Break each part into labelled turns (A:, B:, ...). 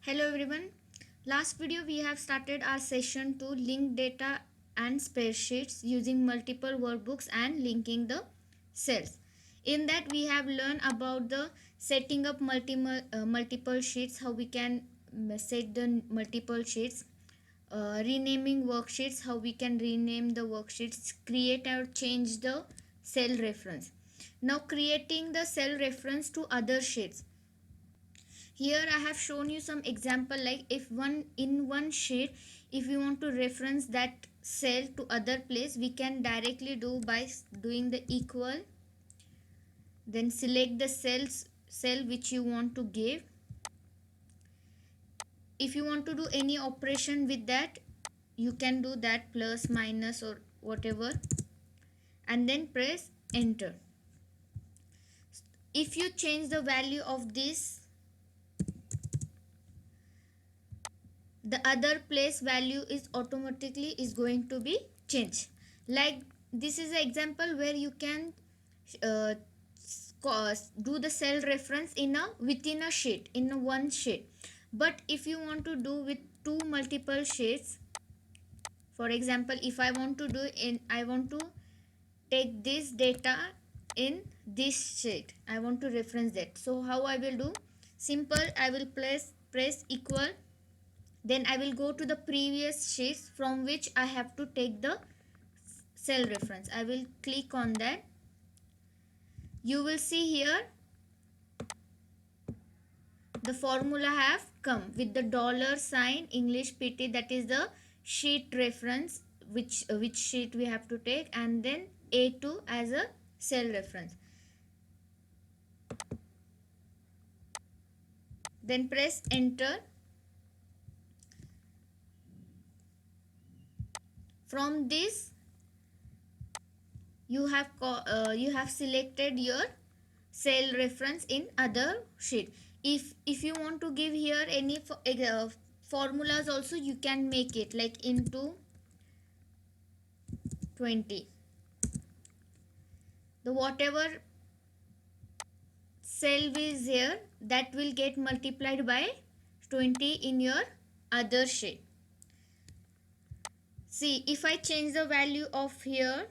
A: Hello everyone. Last video we have started our session to link data and spreadsheets using multiple workbooks and linking the cells. In that we have learned about the setting up multiple sheets, how we can set the multiple sheets, renaming worksheets, how we can rename the worksheets, create or change the cell reference. Now creating the cell reference to other sheets. Here I have shown you some example, like if one sheet, if we want to reference that cell to other place, we can directly do by doing the equal, then select the cell which you want to give. If you want to do any operation with that, you can do that, plus minus or whatever, and then press enter. If you change the value of this, the other place value is automatically is going to be changed. Like this is an example where you can uh, do the cell reference in a within a sheet, in a one sheet. But if you want to do with two multiple sheets, for example, if I want to do in, I want to take this data in this sheet, I want to reference that. So how I will do? Simple, I will press equal, then I will go to the previous sheets from which I have to take the cell reference. I will click on that. You will see here the formula have come with the dollar sign English PT, that is the sheet reference, which sheet we have to take, and then A2 as a cell reference. Then press enter. From this you have selected your cell reference in other sheet. If you want to give here any formulas also, you can make it like into 20, the whatever cell is here, that will get multiplied by 20 in your other sheet. See, if I change the value of here,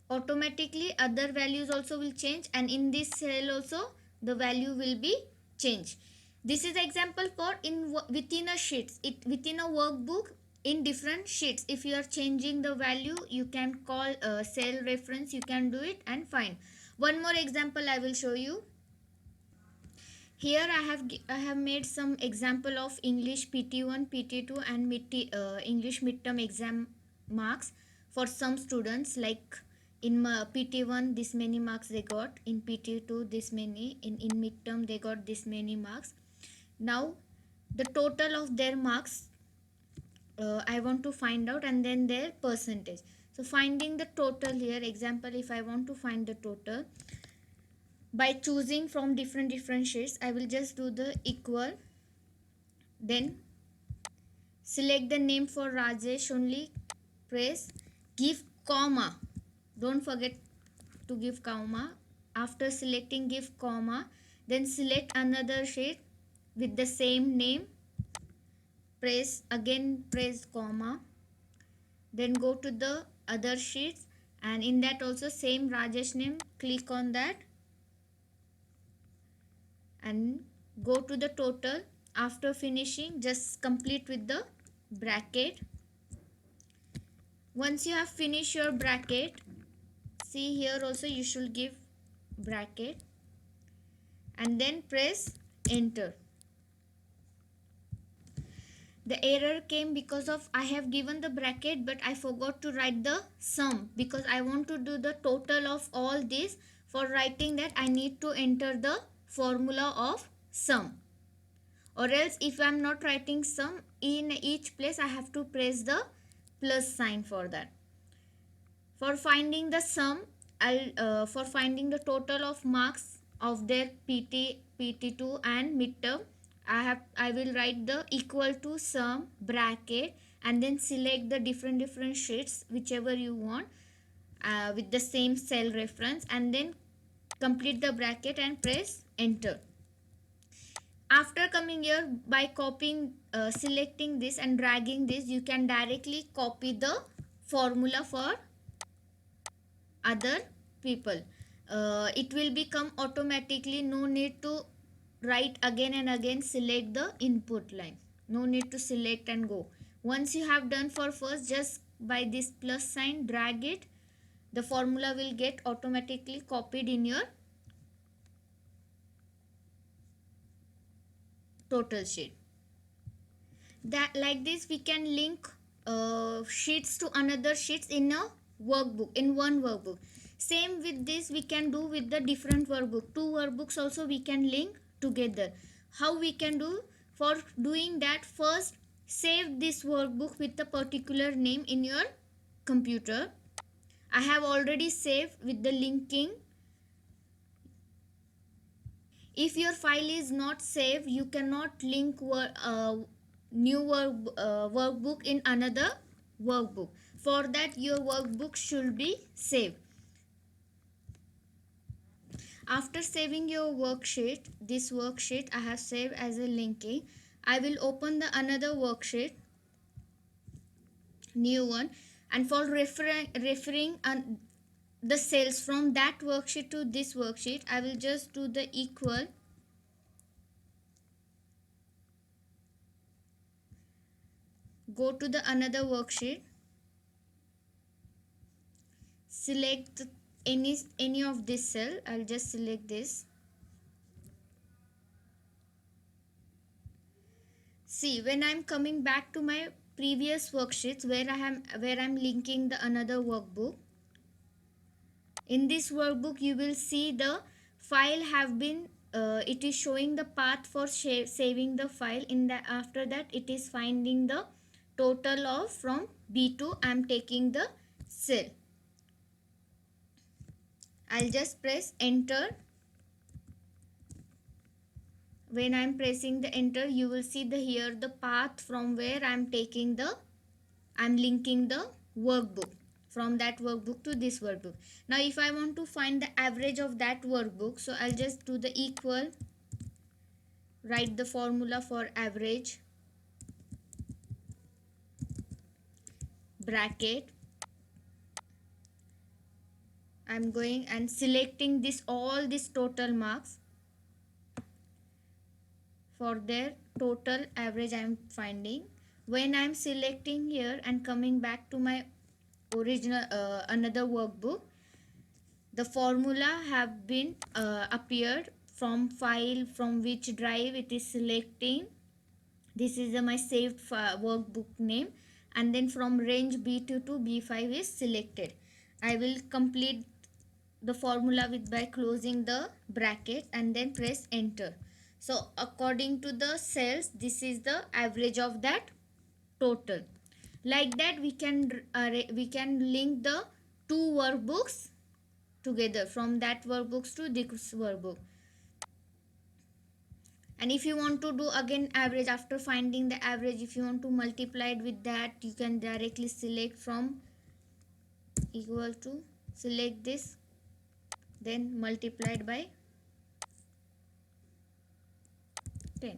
A: automatically other values also will change, and in this cell also the value will be changed. This is example for within a sheets, it within a workbook, in different sheets. If you are changing the value, you can call a cell reference, you can do it and find. One more example I will show you. Here I have made some example of English PT1, PT2 and English midterm exam marks for some students. Like in PT1 this many marks they got, in PT2 this many, in midterm they got this many marks. Now the total of their marks I want to find out, and then their percentage. So finding the total here, example, if I want to find the total by choosing from different sheets, I will just do the equal, then select the name for Rajesh only, press give comma, don't forget to give comma. After selecting give comma, then select another sheet with the same name, press comma, then go to the other sheets, and in that also same Rajesh name, click on that and go to the total. After finishing, just complete with the bracket. Once you have finished your bracket, see here also you should give bracket and then press enter. The error came because of I have given the bracket but I forgot to write the sum, because I want to do the total of all this. For writing that, I need to enter the formula of sum, or else if I am not writing sum, in each place I have to press the plus sign for that. For finding the sum, for finding the total of marks of their PT, PT2 and midterm, I will write the equal to sum bracket and then select the different sheets whichever you want. with the same cell reference, and then complete the bracket and press enter. After coming here, by copying, selecting this and dragging this, you can directly copy the formula for other people. It will become automatically, no need to write again and again, select the input line, no need to select and go. Once you have done for first, just by this plus sign drag it, the formula will get automatically copied in your total sheet. That like this we can link sheets to another sheets in a workbook, in one workbook. Same with this we can do with the different workbook, two workbooks also we can link together. How we can do? For doing that, first save this workbook with a particular name in your computer. I have already saved with the linking. If your file is not saved, you cannot link workbook in another workbook. For that, your workbook should be saved. After saving your worksheet, this worksheet I have saved as a linking. I will open the another worksheet, new one, and for referring the cells from that worksheet to this worksheet, I will just do the equal. Go to the another worksheet, select any of this cell. I'll just select this. See, when I'm coming back to my previous worksheets where I'm linking the another workbook, in this workbook you will see the file have been it is showing the path for saving the file. In the after that, it is finding the total of from B2. I'm taking the cell. I'll just press enter. When I'm pressing the enter, you will see the here the path from where I'm linking the workbook, from that workbook to this workbook. Now if I want to find the average of that workbook, so I'll just do the equal, write the formula for average, bracket. I'm going and selecting this all this total marks. For their total average I'm finding. When I'm selecting here and coming back to my original another workbook, the formula have been appeared from file, from which drive it is selecting. This is my saved workbook name, and then from range B2 to B5 is selected. I will complete the formula with by closing the bracket and then press enter. So according to the cells, this is the average of that total. Like that we can link the two workbooks together, from that workbooks to this workbook. And if you want to do again average, after finding the average, if you want to multiply it with that, you can directly select from equal to, select this, then multiplied by 10.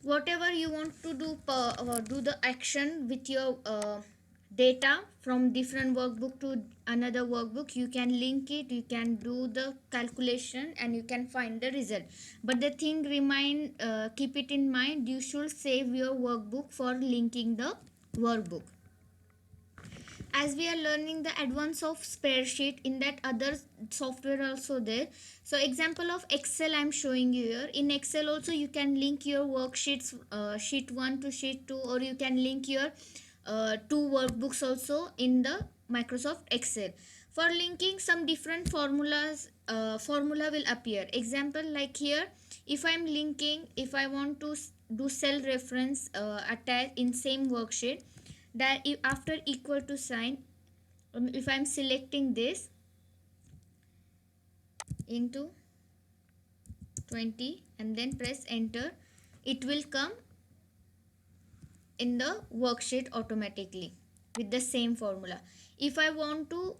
A: Whatever you want to do do the action with your data from different workbook to another workbook, you can link it, you can do the calculation, and you can find the result. But the thing keep it in mind, you should save your workbook for linking the workbook. As we are learning the advance of spreadsheet, in that other software also there. So example of Excel I'm showing you here. In Excel also you can link your worksheets, sheet 1 to sheet 2, or you can link your two workbooks also in the Microsoft Excel. For linking, some different formula will appear. Example like here, if I'm linking, if I want to do cell reference attach in same worksheet, that if after equal to sign, if I'm selecting this into 20 and then press enter, it will come in the worksheet automatically. with the same formula. If I want to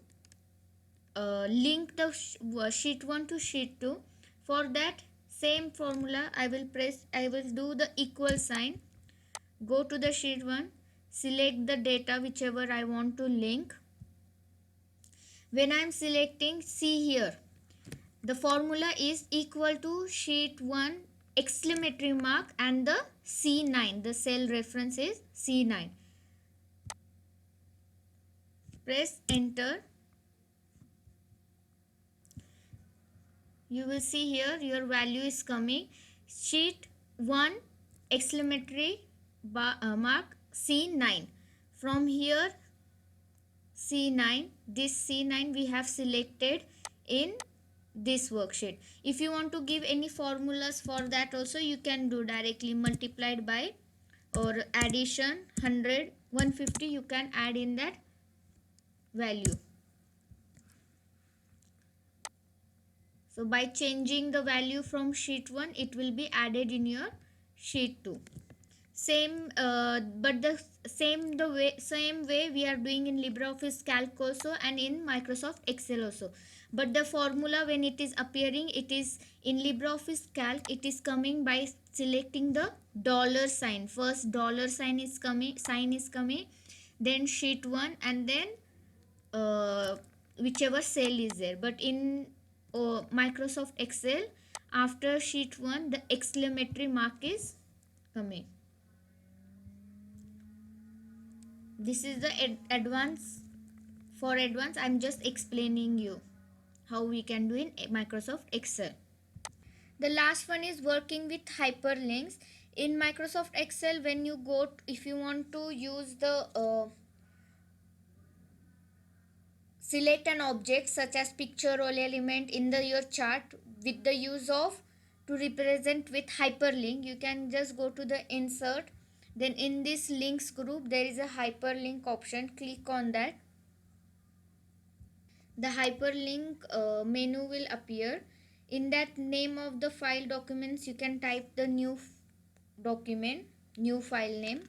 A: link the sheet 1 to sheet 2, for that same formula I will do the equal sign, go to the sheet 1, select the data whichever I want to link. When I am selecting, see here, the formula is equal to sheet 1 exclamatory mark and the C9, the cell reference is C9. Press enter. You will see here your value is coming, sheet 1 exclamatory mark C9. From here C9, this C9 we have selected in this worksheet. If you want to give any formulas for that also, you can do directly multiplied by or addition 100 150, you can add in that value. So by changing the value from sheet 1, it will be added in your sheet 2. Same but the same way we are doing in LibreOffice Calc also and in Microsoft Excel also. But the formula when it is appearing, it is in LibreOffice Calc, it is coming by selecting the dollar sign. First dollar sign is coming, then sheet 1, and then whichever cell is there. But in Microsoft Excel, after sheet 1 the exclamatory mark is coming. This is the advanced. For advanced, I'm just explaining you how we can do in Microsoft Excel. The last one is working with hyperlinks. In Microsoft Excel, when you go if you want to use the select an object such as picture or element in your chart with the use of to represent with hyperlink, you can just go to the insert, then in this links group there is a hyperlink option, click on that. The hyperlink menu will appear. In that name of the file documents, you can type the new document, new file name.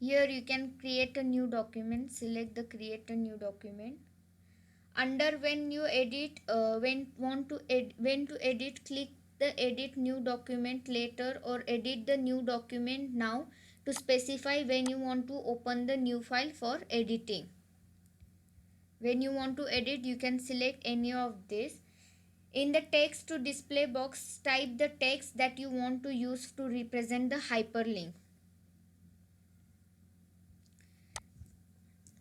A: Here you can create a new document, select the create a new document. Under when you edit, when to edit, click the edit new document later or edit the new document now to specify when you want to open the new file for editing. When you want to edit, you can select any of this. In the text to display box, type the text that you want to use to represent the hyperlink.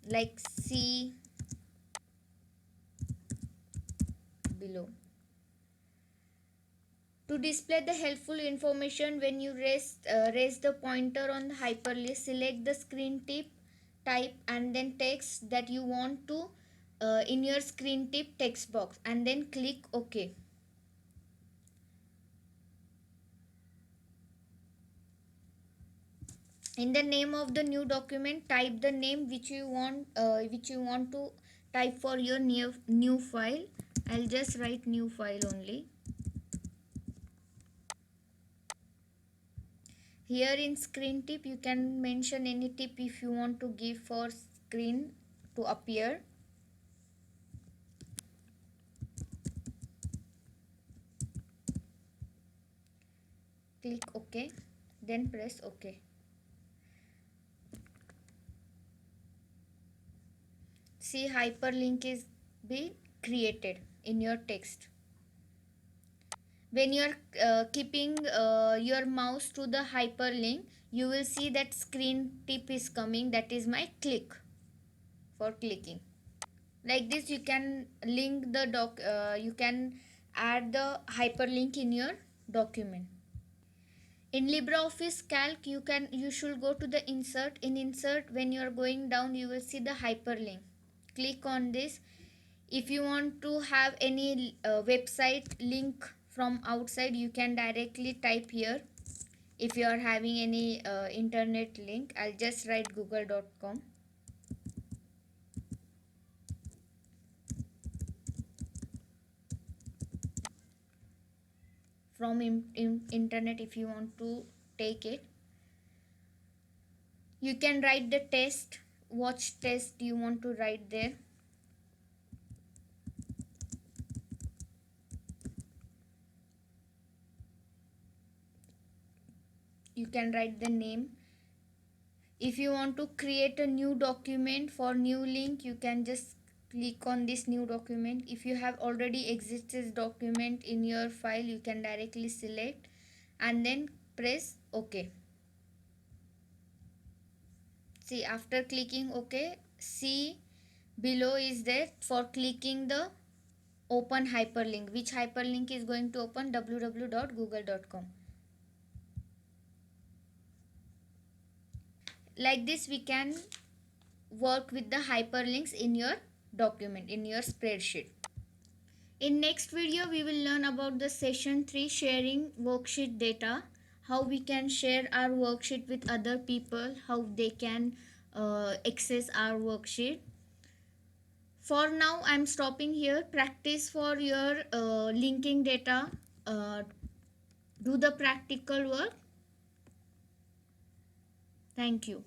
A: Like see below. To display the helpful information, when you raise the pointer on the hyperlink, select the screen tip, type and then text that you want to in your screen tip text box and then click OK. In the name of the new document, type the name which you want to type for your new file. I'll just write new file only. Here in screen tip, you can mention any tip if you want to give for screen to appear. Click OK, then press OK. See, hyperlink is be created in your text. When you are keeping your mouse to the hyperlink, you will see that screen tip is coming, that is my click for clicking. Like this you can link the you can add the hyperlink in your document. In LibreOffice Calc, you should go to the insert. In insert, when you are going down, you will see the hyperlink. Click on this. If you want to have any website link from outside, you can directly type here. If you are having any internet link, I'll just write google.com. From internet if you want to take it. You can write the test, watch test you want to write there. You can write the name. If you want to create a new document for new link, you can just click on this new document. If you have already existed document in your file, you can directly select and then press OK. See, after clicking OK, see below is there for clicking the open hyperlink. Which hyperlink is going to open? www.google.com. Like this we can work with the hyperlinks in your document, in your spreadsheet. In next video we will learn about the session 3, sharing worksheet data, how we can share our worksheet with other people, how they can access our worksheet. For now I'm stopping here. Practice for your linking data. Do the practical work. Thank you.